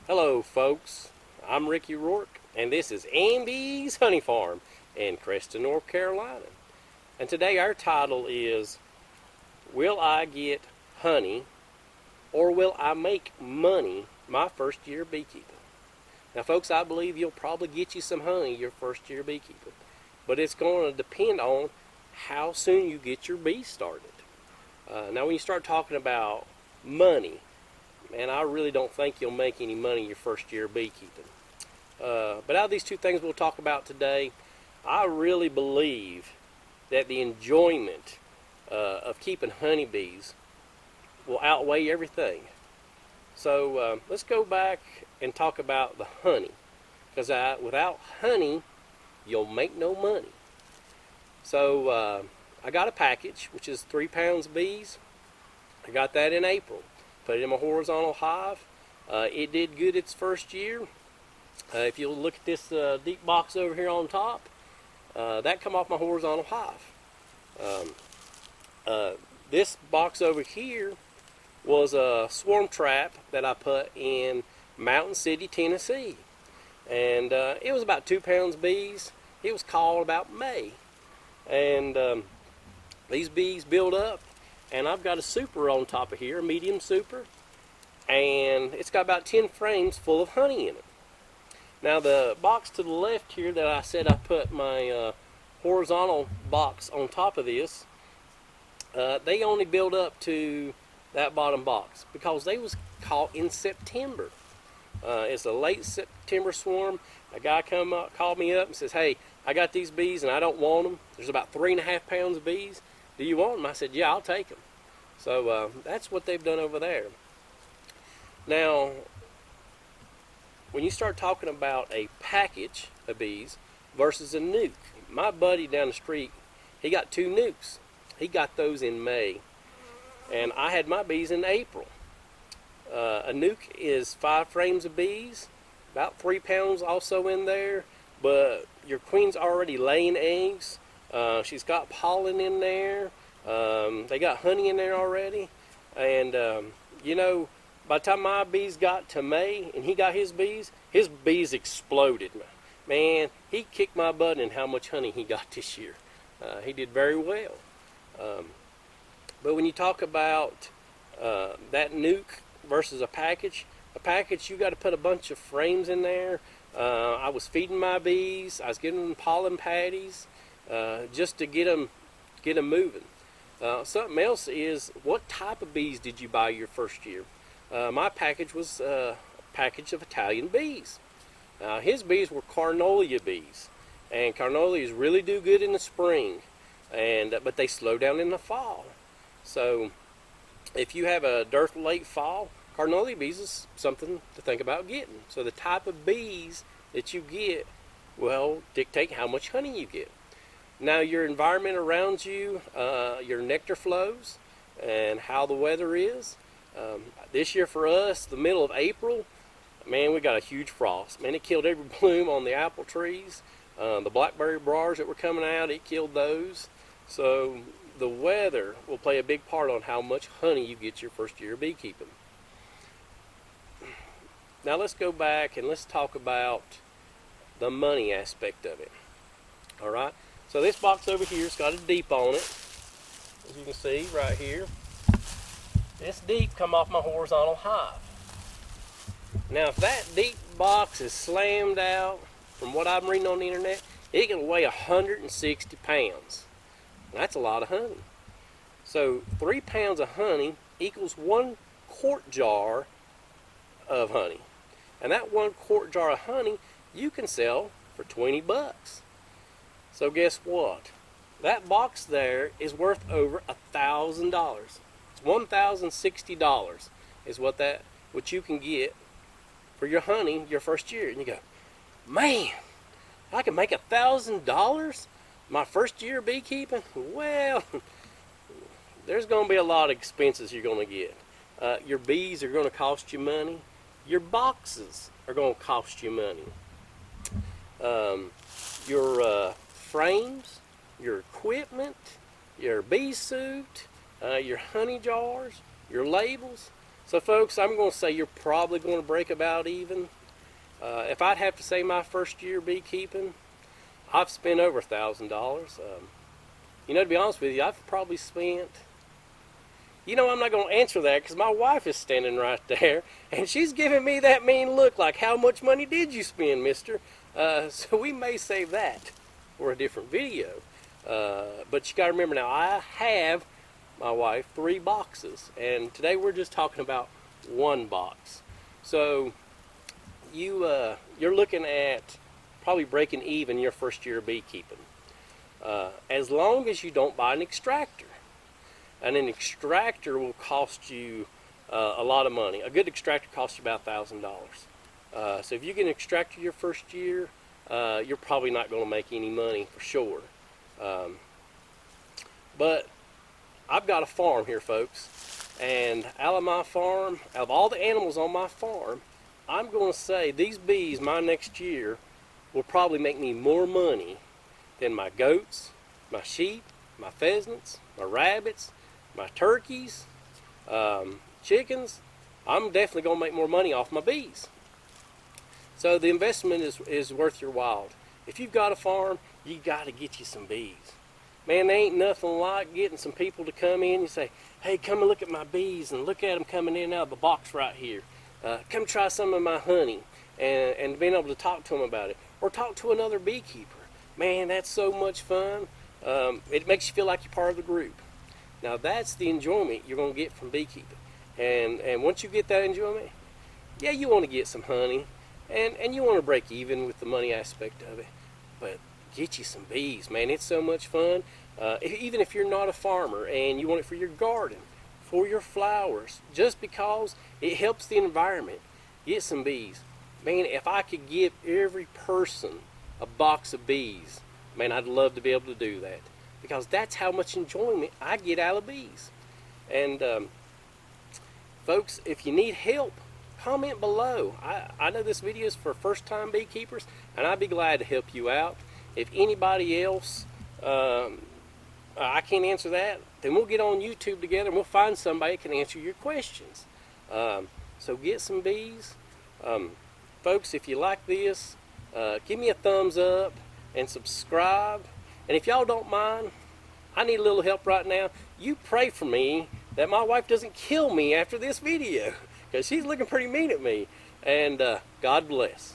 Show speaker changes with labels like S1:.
S1: Hello folks, I'm Ricky Rourke and this is Amby's Honey Farm in Creston, North Carolina. And today our title is Will I Get Honey or Will I Make Money my first year beekeeping? Now folks, I believe you'll probably get you some honey your first year beekeeping, but it's going to depend on how soon you get your bees started. Now when you start talking about money, man, I really don't think you'll make any money your first year beekeeping. But out of these two things we'll talk about today, I really believe that the enjoyment of keeping honeybees will outweigh everything. So let's go back and talk about the honey. Because without honey, you'll make no money. So I got a package, which is 3 pounds of bees. I got that in April. Put it in my horizontal hive. It did good its first year. If you'll look at this deep box over here on top, that come off my horizontal hive. This box over here was a swarm trap that I put in Mountain City, Tennessee. And it was about 2 pounds bees. It was called about May. And these bees build up. And I've got a super on top of here, a medium super, and it's got about 10 frames full of honey in it. Now the box to the left here that I said I put my horizontal box on top of this, they only build up to that bottom box because they was caught in September. It's a late September swarm. A guy called me up and says, "Hey, I got these bees and I don't want them. There's about 3.5 pounds of bees. Do you want them?" I said, "Yeah, I'll take them." So that's what they've done over there. Now, when you start talking about a package of bees versus a nuke, my buddy down the street, he got 2 nukes. He got those in May, and I had my bees in April. A nuke is 5 frames of bees, about 3 pounds also in there, but your queen's already laying eggs. She's got pollen in there. They got honey in there already. And, by the time my bees got to May and he got his bees exploded. Man, he kicked my butt in how much honey he got this year. He did very well. But when you talk about that nuke versus a package you got to put a bunch of frames in there. I was feeding my bees. I was giving them pollen patties. Just to get them moving. Something else is, what type of bees did you buy your first year? My package was a package of Italian bees. His bees were Carniola bees, and Carniolias really do good in the spring, but they slow down in the fall. So if you have a dirt late fall, Carniola bees is something to think about getting. So the type of bees that you get will dictate how much honey you get. Now your environment around you, your nectar flows, and how the weather is. This year for us, the middle of April, man, we got a huge frost. Man, it killed every bloom on the apple trees. The blackberry bars that were coming out, it killed those. So the weather will play a big part on how much honey you get your first year of beekeeping. Now let's go back and let's talk about the money aspect of it. All right. So this box over here has got a deep on it, as you can see right here. This deep come off my horizontal hive. Now if that deep box is slammed out, from what I'm reading on the internet, it can weigh 160 pounds. That's a lot of honey. So 3 pounds of honey equals 1 quart jar of honey. And that 1 quart jar of honey you can sell for 20 bucks. So guess what? That box there is worth over $1,000. It's $1,060 is what you can get for your honey your first year. And you go, man, I can make $1,000 my first year of beekeeping? Well, there's going to be a lot of expenses you're going to get. Your bees are going to cost you money. Your boxes are going to cost you money. Your frames, your equipment, your bee suit, your honey jars, your labels. So folks, I'm going to say you're probably going to break about even. If I'd have to say my first year beekeeping, I've spent over $1,000. To be honest with you, I've probably spent, I'm not going to answer that because my wife is standing right there and she's giving me that mean look like, how much money did you spend, mister? So we may save that for a different video. But you got to remember now, I have, my wife, 3 boxes. And today we're just talking about 1 box. So you're looking at probably breaking even your first year of beekeeping. As long as you don't buy an extractor. And an extractor will cost you a lot of money. A good extractor costs you about $1,000. So if you get an extractor your first year, you're probably not going to make any money for sure. But I've got a farm here, folks. And out of my farm, out of all the animals on my farm, I'm going to say these bees, my next year, will probably make me more money than my goats, my sheep, my pheasants, my rabbits, my turkeys, chickens. I'm definitely going to make more money off my bees. So the investment is worth your while. If you've got a farm, you got to get you some bees. Man, there ain't nothing like getting some people to come in and say, hey, come and look at my bees and look at them coming in and out of the box right here. Come try some of my honey, and being able to talk to them about it. Or talk to another beekeeper. Man, that's so much fun. It makes you feel like you're part of the group. Now that's the enjoyment you're going to get from beekeeping. And once you get that enjoyment, yeah, you want to get some honey, and you want to break even with the money aspect of it. But get you some bees, man. It's so much fun. Even if you're not a farmer and you want it for your garden, for your flowers, just because it helps the environment, get some bees. Man, if I could give every person a box of bees, man, I'd love to be able to do that. Because that's how much enjoyment I get out of bees. And folks, if you need help, comment below. I know this video is for first-time beekeepers, and I'd be glad to help you out. If anybody else, I can't answer that, then we'll get on YouTube together and we'll find somebody that can answer your questions. So get some bees. Folks, if you like this, give me a thumbs up and subscribe. And if y'all don't mind, I need a little help right now. You pray for me that my wife doesn't kill me after this video, because she's looking pretty mean at me. And God bless.